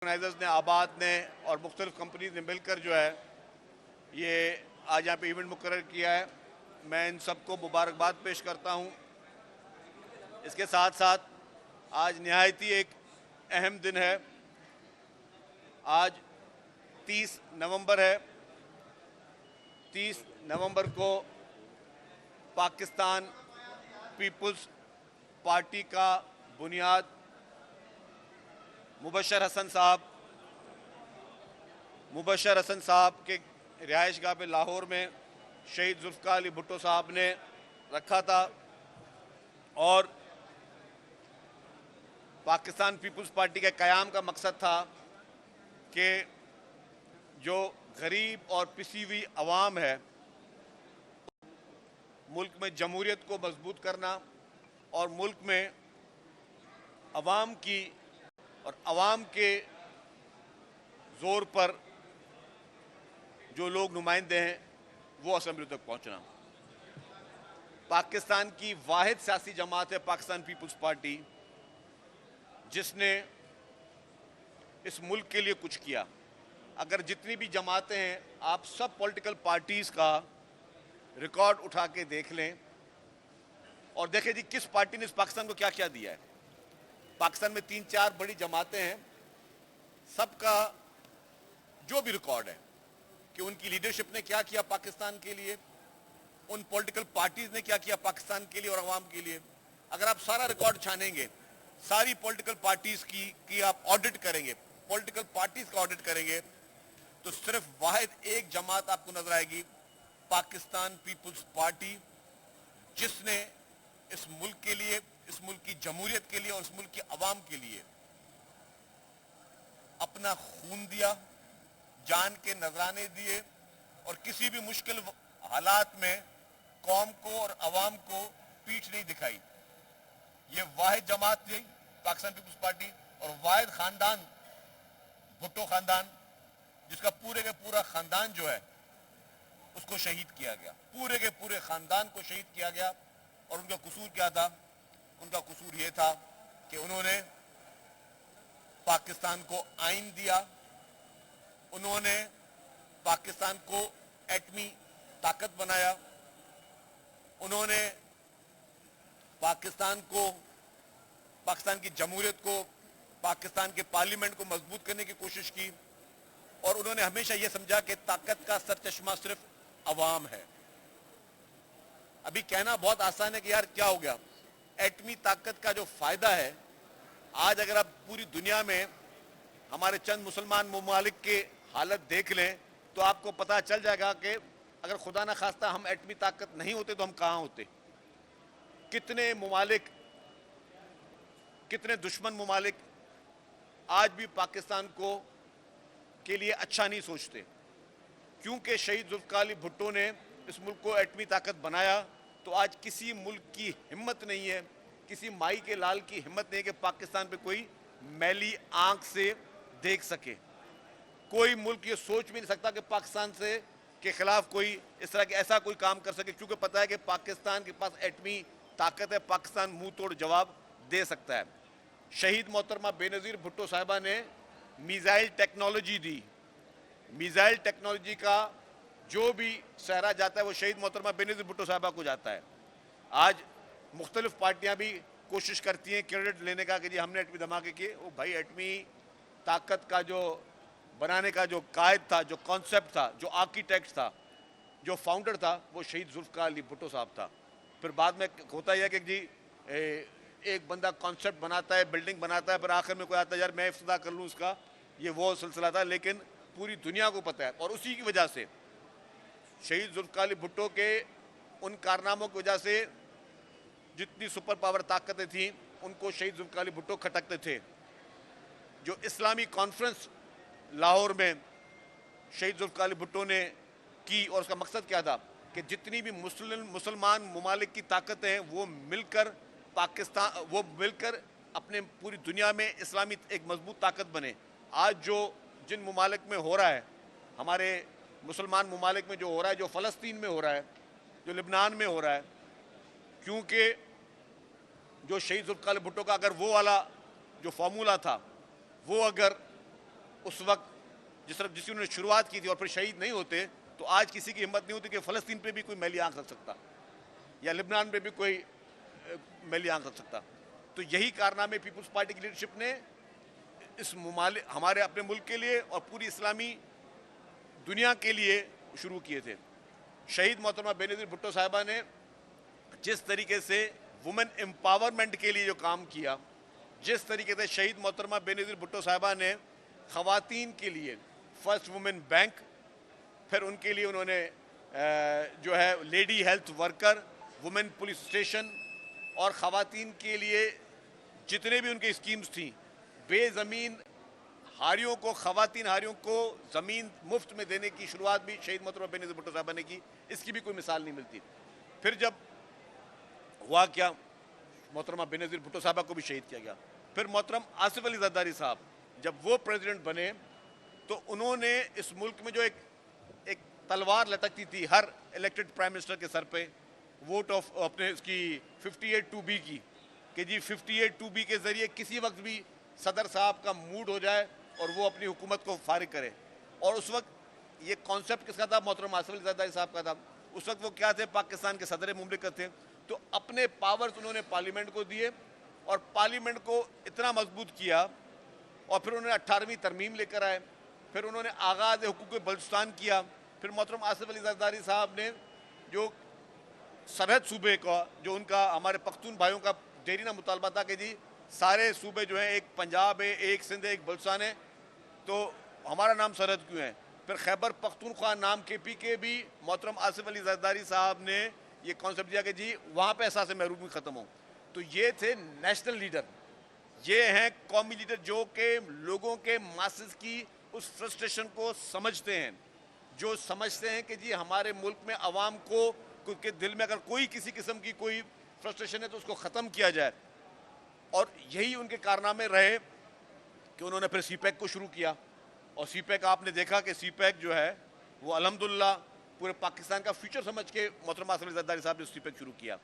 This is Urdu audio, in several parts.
آرگنائزرز نے آباد نے اور مختلف کمپنیز نے مل کر جو ہے یہ آج یہاں پہ ایونٹ مقرر کیا ہے. میں ان سب کو مبارکباد پیش کرتا ہوں. اس کے ساتھ ساتھ آج نہایت ہی ایک اہم دن ہے. آج 30 نومبر ہے. 30 نومبر کو پاکستان پیپلز پارٹی کا بنیاد مبشر حسن صاحب کے رہائش گاہ پہ لاہور میں شہید ذوالفقار علی بھٹو صاحب نے رکھا تھا. اور پاکستان پیپلز پارٹی کے قیام کا مقصد تھا کہ جو غریب اور پسی ہوئی عوام ہے ملک میں جمہوریت کو مضبوط کرنا اور ملک میں عوام کی اور عوام کے زور پر جو لوگ نمائندے ہیں وہ اسمبلی تک پہنچنا. پاکستان کی واحد سیاسی جماعت ہے پاکستان پیپلز پارٹی جس نے اس ملک کے لیے کچھ کیا. اگر جتنی بھی جماعتیں ہیں آپ سب پولیٹیکل پارٹیز کا ریکارڈ اٹھا کے دیکھ لیں اور دیکھیں جی کس پارٹی نے اس پاکستان کو کیا کیا دیا ہے. پاکستان میں 3-4 بڑی جماعتیں ہیں. سب کا جو بھی ریکارڈ ہے کہ ان کی لیڈرشپ نے کیا کیا پاکستان کے لیے, ان پولیٹیکل پارٹیز نے کیا کیا پاکستان کے لیے اور عوام کے لیے, اگر آپ سارا ریکارڈ چھانیں گے, ساری پولیٹیکل پارٹیز کی آپ آڈٹ کریں گے, پولیٹیکل پارٹیز کا آڈٹ کریں گے, تو صرف واحد ایک جماعت آپ کو نظر آئے گی, پاکستان پیپلز پارٹی, جس نے اس ملک کے لیے, اس ملک کی جمہوریت کے لیے اور اس ملک کی عوام کے لیے اپنا خون دیا, جان کے نذرانے دیے اور کسی بھی مشکل حالات میں قوم کو اور عوام کو پیٹھ نہیں دکھائی. یہ واحد جماعت تھی پاکستان پیپلز پارٹی, اور واحد خاندان بھٹو خاندان, جس کا پورے کے پورا خاندان جو ہے اس کو شہید کیا گیا, پورے کے پورے خاندان کو شہید کیا گیا. اور ان کا قصور کیا تھا؟ ان کا قصور یہ تھا کہ انہوں نے پاکستان کو آئین دیا, انہوں نے پاکستان کو ایٹمی طاقت بنایا, انہوں نے پاکستان کو, پاکستان کی جمہوریت کو, پاکستان کے پارلیمنٹ کو مضبوط کرنے کی کوشش کی, اور انہوں نے ہمیشہ یہ سمجھا کہ طاقت کا سرچشمہ صرف عوام ہے. ابھی کہنا بہت آسان ہے کہ یار کیا ہو گیا, ایٹمی طاقت کا جو فائدہ ہے, آج اگر آپ پوری دنیا میں ہمارے چند مسلمان ممالک کے حالت دیکھ لیں تو آپ کو پتہ چل جائے گا کہ اگر خدا نہ خواستہ ہم ایٹمی طاقت نہیں ہوتے تو ہم کہاں ہوتے. کتنے ممالک, کتنے دشمن ممالک آج بھی پاکستان کو کے لیے اچھا نہیں سوچتے. کیونکہ شہید ذوالفقار علی بھٹو نے اس ملک کو ایٹمی طاقت بنایا تو آج کسی ملک کی ہمت نہیں ہے, کسی مائی کے لال کی ہمت نہیں ہے کہ پاکستان پہ کوئی میلی آنکھ سے دیکھ سکے. کوئی ملک یہ سوچ بھی نہیں سکتا کہ پاکستان سے کے خلاف کوئی اس طرح کے ایسا کوئی کام کر سکے, کیونکہ پتہ ہے کہ پاکستان کے پاس ایٹمی طاقت ہے, پاکستان منہ توڑ جواب دے سکتا ہے. شہید محترمہ بے نظیر بھٹو صاحبہ نے میزائل ٹیکنالوجی دی. میزائل ٹیکنالوجی کا جو بھی سہرا جاتا ہے وہ شہید محترمہ بے نظیر بھٹو صاحبہ کو جاتا ہے. آج مختلف پارٹیاں بھی کوشش کرتی ہیں کریڈٹ لینے کا کہ جی ہم نے ایٹمی دھماکے کیے. وہ بھائی ایٹمی طاقت کا جو بنانے کا جو قائد تھا, جو کانسیپٹ تھا, جو آرکیٹیکٹ تھا, جو فاؤنڈر تھا, وہ شہید ذوالفقار علی بھٹو صاحب تھا. پھر بعد میں ہوتا یہ ہے کہ جی ایک بندہ کانسیپٹ بناتا ہے, بلڈنگ بناتا ہے, پھر آخر میں کوئی آتا ہے یار میں افتتاح کر لوں اس کا, یہ وہ سلسلہ تھا. لیکن پوری دنیا کو پتہ ہے, اور اسی کی وجہ سے شہید ذوالفقار علی بھٹو کے ان کارناموں کی وجہ سے جتنی سپر پاور طاقتیں تھیں ان کو شہید ذوالفقار علی بھٹو کھٹکتے تھے. جو اسلامی کانفرنس لاہور میں شہید ذوالفقار علی بھٹو نے کی, اور اس کا مقصد کیا تھا کہ جتنی بھی مسلمان ممالک کی طاقتیں ہیں وہ مل کر پاکستان, وہ مل کر اپنے پوری دنیا میں اسلامی ایک مضبوط طاقت بنے. آج جو جن ممالک میں ہو رہا ہے, ہمارے مسلمان ممالک میں جو ہو رہا ہے, جو فلسطین میں ہو رہا ہے, جو لبنان میں ہو رہا ہے, کیونکہ جو شہید ذوالفقار علی بھٹو کا اگر وہ والا جو فارمولا تھا وہ اگر اس وقت جس انہوں نے شروعات کی تھی اور پھر شہید نہیں ہوتے تو آج کسی کی ہمت نہیں ہوتی کہ فلسطین پہ بھی کوئی میلی آنکھ رکھ سکتا یا لبنان پہ بھی کوئی میلی آنکھ رکھ سکتا. تو یہی کارنامے پیپلز پارٹی کی لیڈرشپ نے اس ہمارے اپنے ملک کے لیے اور پوری اسلامی دنیا کے لیے شروع کیے تھے. شہید محترمہ بے نظیر بھٹو صاحبہ نے جس طریقے سے وومن امپاورمنٹ کے لیے جو کام کیا, جس طریقے سے شہید محترمہ بے نظیر بھٹو صاحبہ نے خواتین کے لیے فرسٹ وومن بینک, پھر ان کے لیے انہوں نے جو ہے lady health worker, women police station, اور خواتین کے لیے جتنے بھی ان کی اسکیمز تھیں, بے زمین ہاریوں کو, خواتین ہاریوں کو زمین مفت میں دینے کی شروعات بھی شہید محترمہ بے نظیر بھٹو صاحبہ نے کی. اس کی بھی کوئی مثال نہیں ملتی. پھر جب ہوا کیا, محترمہ بے نظیر بھٹو صاحبہ کو بھی شہید کیا گیا. پھر محترم آصف علی زرداری صاحب جب وہ پریزیڈنٹ بنے تو انہوں نے اس ملک میں جو ایک تلوار لٹکتی تھی ہر الیکٹڈ پرائم منسٹر کے سر پہ, ووٹ آف اپنے اس کی 58(2)B کی, کہ جی 58(2)B کے ذریعے کسی وقت بھی صدر صاحب کا موڈ ہو جائے اور وہ اپنی حکومت کو فارغ کرے. اور اس وقت یہ کانسیپٹ کس کا تھا؟ محترم آصف علی زرداری صاحب کا تھا. اس وقت وہ کیا تھے؟ پاکستان کے صدر مملکت تھے. تو اپنے پاورز انہوں نے پارلیمنٹ کو دیے اور پارلیمنٹ کو اتنا مضبوط کیا, اور پھر انہوں نے 18ویں ترمیم لے کر آئے, پھر انہوں نے آغاز حقوق بلوچستان کیا. پھر محترم آصف علی زرداری صاحب نے جو سرحد صوبے کا, جو ان کا ہمارے پختون بھائیوں کا دیرینہ مطالبہ تھا کہ جی سارے صوبے جو ہیں, ایک پنجاب ہے, ایک سندھ ہے, ایک بلوچستان ہے, تو ہمارا نام سرحد کیوں ہے؟ پھر خیبر پختونخوا نام کے بھی محترم آصف علی زرداری صاحب نے یہ کانسیپٹ دیا کہ جی وہاں پہ احساس محرومی ختم ہو. تو یہ تھے نیشنل لیڈر, یہ ہیں قومی لیڈر جو کہ لوگوں کے ماسز کی اس فرسٹریشن کو سمجھتے ہیں, جو سمجھتے ہیں کہ جی ہمارے ملک میں عوام کو کے دل میں اگر کوئی کسی قسم کی کوئی فرسٹریشن ہے تو اس کو ختم کیا جائے. اور یہی ان کے کارنامے رہے کہ انہوں نے پھر سی پیک کو شروع کیا, اور سی پیک آپ نے دیکھا کہ سی پیک جو ہے وہ الحمدللہ پورے پاکستان کا فیوچر سمجھ کے محترم آصف علی زرداری صاحب نے سی پیک شروع کیا.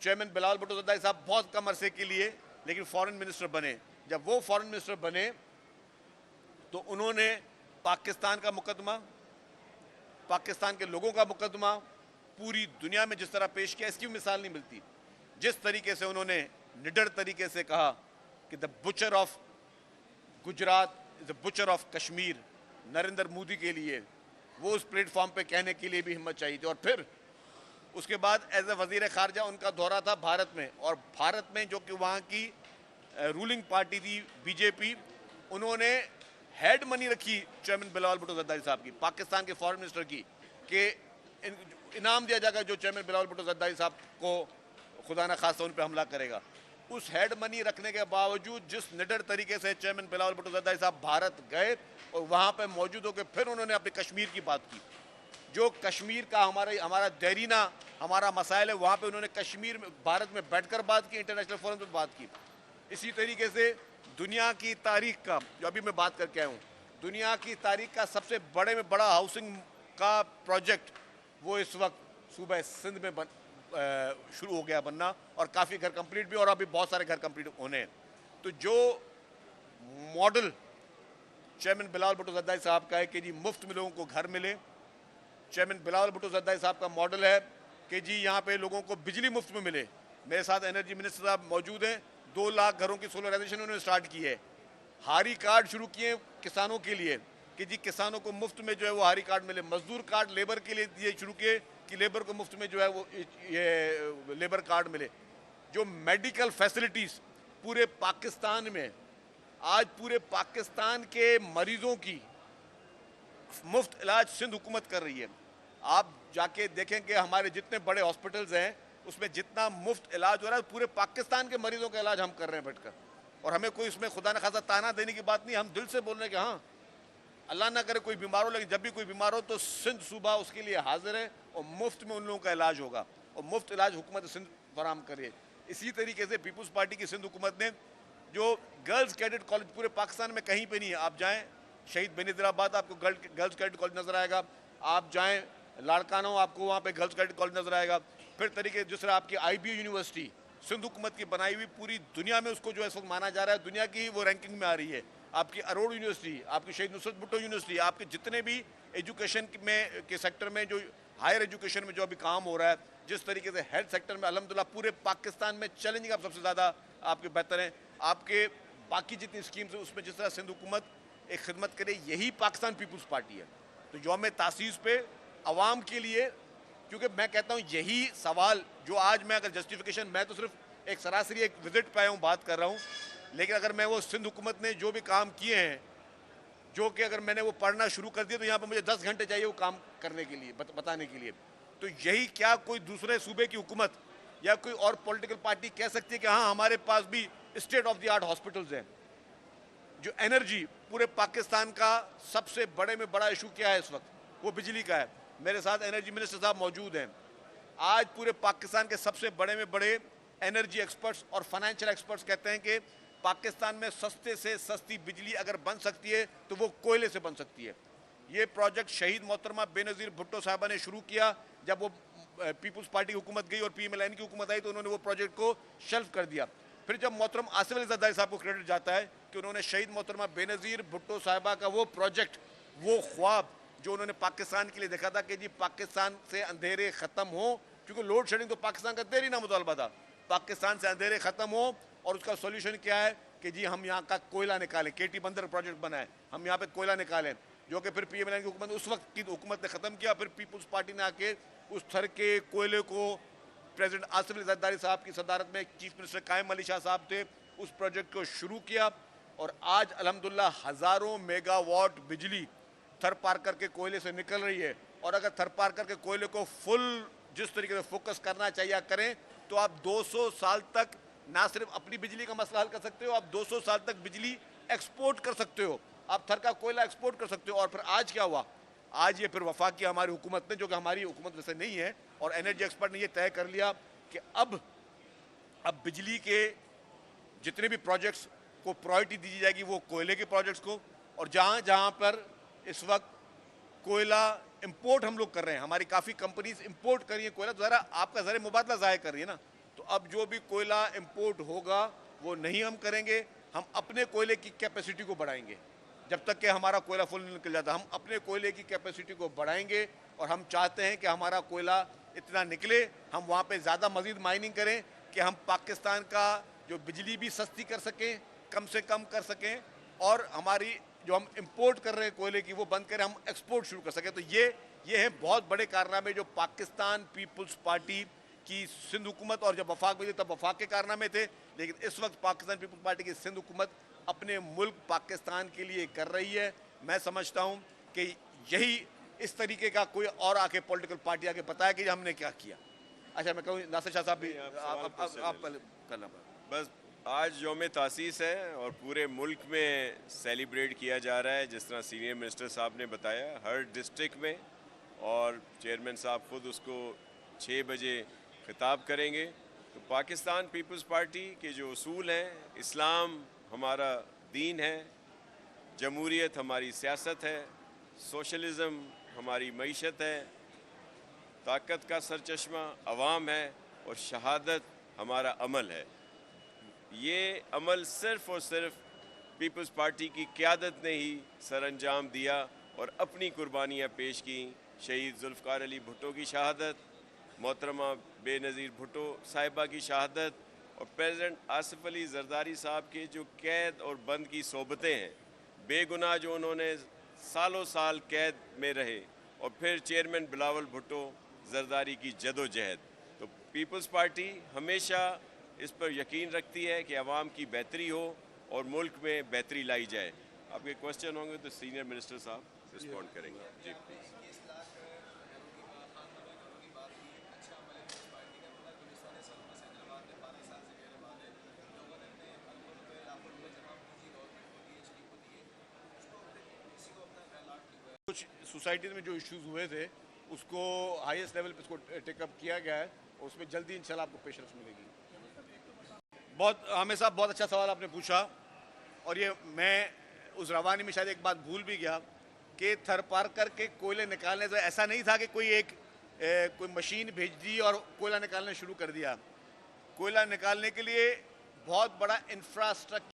چیئرمین بلاول بھٹو زرداری صاحب بہت کم عرصے کے لیے لیکن فارن منسٹر بنے. جب وہ فارن منسٹر بنے تو انہوں نے پاکستان کا مقدمہ, پاکستان کے لوگوں کا مقدمہ پوری دنیا میں جس طرح پیش کیا, اس کی مثال نہیں ملتی. جس طریقے سے انہوں نے نڈر طریقے سے کہا کہ the butcher of Gujarat is the butcher of Kashmir, Narendra Modi کے لیے وہ اس پلیٹ فارم پہ کہنے کے لیے بھی ہمت چاہیے تھی. اور پھر اس کے بعد ایز اے وزیر خارجہ ان کا دورہ تھا بھارت میں, اور بھارت میں جو کہ وہاں کی رولنگ پارٹی تھی بی جے پی, انہوں نے ہیڈ منی رکھی چیئرمین بلاول بھٹو زرداری صاحب کی, پاکستان کے فارن منسٹر کی, کہ انعام دیا جائے گا جو چیئرمین بلاول بھٹو زرداری صاحب کو خدا نہ خواستہ ان پہ حملہ کرے گا. اس ہیڈ منی رکھنے کے باوجود جس نڈر طریقے سے چیئرمین بلاول بھٹو زرداری صاحب بھارت گئے اور وہاں پہ موجود ہو کے پھر انہوں نے اپنے کشمیر کی بات کی, جو کشمیر کا ہمارا دیرینہ ہمارا مسائل ہے, وہاں پہ انہوں نے کشمیر میں بھارت میں بیٹھ کر بات کی, انٹرنیشنل فورم پہ بات کی. اسی طریقے سے دنیا کی تاریخ کا, جو ابھی میں بات کر کے آیا ہوں, دنیا کی تاریخ کا سب سے بڑے میں بڑا ہاؤسنگ کا پروجیکٹ وہ اس وقت صوبہ سندھ میں شروع ہو گیا بننا, اور کافی گھر کمپلیٹ بھی, اور ابھی بہت سارے گھر کمپلیٹ ہونے ہیں. تو جو ماڈل چیئرمین بلاول بھٹو زرداری صاحب کا ہے کہ جی مفت میں لوگوں کو گھر ملے, چیئرمین بلاول بھٹو زرداری صاحب کا ماڈل ہے کہ جی یہاں پہ لوگوں کو بجلی مفت میں ملے. میرے ساتھ انرجی منسٹر صاحب موجود ہیں, 2 لاکھ گھروں کی سولرائزیشن انہوں نے سٹارٹ کی ہے. ہاری کارڈ شروع کیے کسانوں کے لیے کہ جی کسانوں کو مفت میں جو ہے وہ ہاری کارڈ ملے. مزدور کارڈ لیبر کے لیے دیے شروع کیے کہ لیبر کو مفت میں جو ہے وہ یہ لیبر کارڈ ملے. جو میڈیکل فیسلٹیز پورے پاکستان میں, آج پورے پاکستان کے مریضوں کی مفت علاج سندھ حکومت کر رہی ہے. آپ جا کے دیکھیں کہ ہمارے جتنے بڑے ہاسپٹلز ہیں اس میں جتنا مفت علاج ہو رہا ہے پورے پاکستان کے مریضوں کا علاج ہم کر رہے ہیں بیٹھ کر. اور ہمیں کوئی اس میں خدا نہ خواستہ تانا دینے کی بات نہیں, ہم دل سے بول رہے ہیں کہ ہاں اللہ نہ کرے کوئی بیمار ہو, لیکن جب بھی کوئی بیمار ہو تو سندھ صوبہ اس کے لیے حاضر ہے اور مفت میں ان لوگوں کا علاج ہوگا, اور مفت علاج حکومت سندھ فراہم کرے. اسی طریقے سے پیپلز پارٹی کی سندھ حکومت نے جو گرلز کیڈٹ کالج پورے پاکستان میں کہیں پہ نہیں ہے, آپ جائیں شہید بے نظیر آباد آپ کو گرلز کیڈٹ کالج نظر آئے گا, آپ جائیں لاڑکانوں آپ کو وہاں پہ گرلز کیڈٹ کالج نظر آئے گا. پھر طریقے جس طرح آپ کی آئی بی یونیورسٹی سندھ حکومت کی بنائی ہوئی پوری دنیا میں اس کو جو ہے اس وقت مانا جا رہا ہے, دنیا کی وہ رینکنگ میں آ رہی ہے. آپ کی اروڑ یونیورسٹی, آپ کی شہید نصرت بھٹو یونیورسٹی, آپ کے جتنے بھی ایجوکیشن میں کے سیکٹر میں جو ہائر ایجوکیشن میں جو ابھی کام ہو رہا ہے, جس طریقے سے ہیلتھ سیکٹر میں الحمدللہ پورے پاکستان میں چیلنجنگ آپ سب سے زیادہ آپ کے بہتر ہیں. آپ کے باقی جتنی اسکیمز ہیں اس میں جس طرح سندھ حکومت ایک خدمت کرے, یہی پاکستان پیپلز پارٹی ہے. تو یوم تاسیس پہ عوام کے لیے, کیونکہ میں کہتا ہوں یہی سوال جو آج میں اگر جسٹیفیکیشن, میں تو صرف ایک سراسری ایک وزٹ پہ آیا ہوں, بات کر رہا ہوں, لیکن اگر میں وہ سندھ حکومت نے جو بھی کام کیے ہیں, جو کہ اگر میں نے وہ پڑھنا شروع کر دیا تو یہاں پہ مجھے 10 گھنٹے چاہیے وہ کام کرنے کے لیے, بتانے کے لیے. تو یہی کیا کوئی دوسرے صوبے کی حکومت یا کوئی اور پولیٹیکل پارٹی کہہ سکتی ہے کہ ہاں ہمارے پاس بھی state of the art hospitals ہیں. جو انرجی پورے پاکستان کا سب سے بڑے میں بڑا ایشو کیا ہے اس وقت, وہ بجلی کا ہے. میرے ساتھ انرجی منسٹر صاحب موجود ہیں. آج پورے پاکستان کے سب سے بڑے میں بڑے انرجی ایکسپرٹس اور فائنینشیل ایکسپرٹس کہتے ہیں کہ پاکستان میں سستے سے سستی بجلی اگر بن سکتی ہے تو وہ کوئلے سے بن سکتی ہے. یہ پروجیکٹ شہید محترمہ بے نظیر بھٹو صاحبہ نے شروع کیا. جب وہ پیپلز پارٹی کی حکومت گئی اور پی ایم ایل این کی حکومت آئی تو انہوں نے وہ پروجیکٹ کو شیلف کر دیا. پھر جب محترم آصف علی زرداری صاحب کو کریڈٹ جاتا ہے کہ انہوں نے شہید محترمہ بے نظیر بھٹو صاحبہ کا وہ پروجیکٹ, وہ خواب جو انہوں نے پاکستان کے لیے دیکھا تھا کہ جی پاکستان سے اندھیرے ختم ہوں, کیونکہ لوڈ شیڈنگ تو پاکستان کا دیری نہ مطالبہ تھا, پاکستان سے اندھیرے ختم ہوں, اور اس کا سولوشن کیا ہے کہ جی ہم یہاں کا کوئلہ نکالیں. کے ٹی بندر پروجیکٹ بنا ہے, ہم یہاں پہ کوئلہ نکالیں, جو کہ پھر پی ایم ایل این کی حکومت اس وقت کی حکومت نے ختم کیا. پھر پیپلز پارٹی نے آ کے اس تھر کے کوئلے کو پریزیڈنٹ آصف علی زرداری صاحب کی صدارت میں چیف منسٹر قائم علی شاہ صاحب تھے, اس پروجیکٹ کو شروع کیا. اور آج الحمدللہ ہزاروں میگا واٹ بجلی تھر پارکر کے کوئلے سے نکل رہی ہے. اور اگر تھر پارکر کے کوئلے کو فل جس طریقے سے فوکس کرنا چاہیے کریں تو آپ 200 سال تک نہ صرف اپنی بجلی کا مسئلہ حل کر سکتے ہو, آپ 200 سال تک بجلی ایکسپورٹ کر سکتے ہو, آپ تھر کا کوئلہ ایکسپورٹ کر سکتے ہو. اور پھر آج کیا ہوا, آج یہ پھر وفاق کی ہماری حکومت نے, جو کہ ہماری حکومت ویسے نہیں ہے, اور انرجی ایکسپرٹ نے یہ طے کر لیا کہ اب بجلی کے جتنے بھی پروجیکٹس کو پرائرٹی دی جائے گی وہ کوئلے کے پروجیکٹس کو. اور جہاں جہاں پر اس وقت کوئلہ امپورٹ ہم لوگ کر رہے ہیں, ہماری کافی کمپنیز امپورٹ کر رہی ہیں کوئلہ, تو ذرا آپ کا ذرا مبادلہ ضائع کر رہی ہے نا. تو اب جو بھی کوئلہ امپورٹ ہوگا وہ نہیں ہم کریں گے, ہم اپنے کوئلے کی کیپیسٹی کو بڑھائیں گے. جب تک کہ ہمارا کوئلہ فل نہیں نکل جاتا, ہم اپنے کوئلے کی کیپیسٹی کو بڑھائیں گے. اور ہم چاہتے ہیں کہ ہمارا کوئلہ اتنا نکلے, ہم وہاں پہ زیادہ مزید مائننگ کریں کہ ہم پاکستان کا جو بجلی بھی سستی کر سکیں, کم سے کم کر سکیں, اور ہماری جو ہم امپورٹ کر رہے ہیں کوئلے کی وہ بند کریں, ہم ایکسپورٹ شروع کر سکیں. تو یہ ہیں بہت بڑے کارنامے جو پاکستان پیپلز پارٹی کی سندھ حکومت, اور جب وفاق میں تھے تب وفاق کے کارنامے تھے, لیکن اس وقت پاکستان پیپلز پارٹی کی سندھ حکومت اپنے ملک پاکستان کے لیے کر رہی ہے. میں سمجھتا ہوں کہ یہی اس طریقے کا کوئی اور آ کے پولیٹیکل پارٹی آ کے بتایا کہ ہم نے کیا کیا. اچھا میں کہوں ناصر شاہ صاحب بھی آپ پہلے کرنا پڑا. بس آج یوم تاسیس ہے اور پورے ملک میں سیلیبریٹ کیا جا رہا ہے, جس طرح سینئر منسٹر صاحب نے بتایا, ہر ڈسٹرکٹ میں, اور چیئرمین صاحب خود اس کو 6 بجے خطاب کریں گے. تو پاکستان پیپلز پارٹی کے جو اصول ہیں, اسلام ہمارا دین ہے, جمہوریت ہماری سیاست ہے, سوشلزم ہماری معیشت ہے, طاقت کا سرچشمہ عوام ہے, اور شہادت ہمارا عمل ہے. یہ عمل صرف اور صرف پیپلز پارٹی کی قیادت نے ہی سر انجام دیا اور اپنی قربانیاں پیش کیں. شہید ذوالفقار علی بھٹو کی شہادت, محترمہ بے نظیر بھٹو صاحبہ کی شہادت, اور پریزیڈنٹ آصف علی زرداری صاحب کے جو قید اور بند کی صحبتیں ہیں, بے گناہ جو انہوں نے سالوں سال قید میں رہے, اور پھر چیئرمین بلاول بھٹو زرداری کی جد و جہد. تو پیپلز پارٹی ہمیشہ اس پر یقین رکھتی ہے کہ عوام کی بہتری ہو اور ملک میں بہتری لائی جائے. آپ کے کوشچن ہوں گے تو سینئر منسٹر صاحب رسپونڈ کریں گے. جی پلیز. کچھ سوسائٹیز میں جو ایشوز ہوئے تھے اس کو ہائیسٹ لیول پہ اس کو ٹیک اپ کیا گیا ہے, اور اس میں جلدی انشاءاللہ آپ کو پیشنس ملے گی. بہت عامر صاحب بہت اچھا سوال آپ نے پوچھا, اور یہ میں اس روانی میں شاید ایک بات بھول بھی گیا کہ تھر پارکر کے کوئلے نکالنے سے ایسا نہیں تھا کہ کوئی مشین بھیج دی اور کوئلہ نکالنا شروع کر دیا. کوئلہ نکالنے کے لیے بہت بڑا انفراسٹرکچر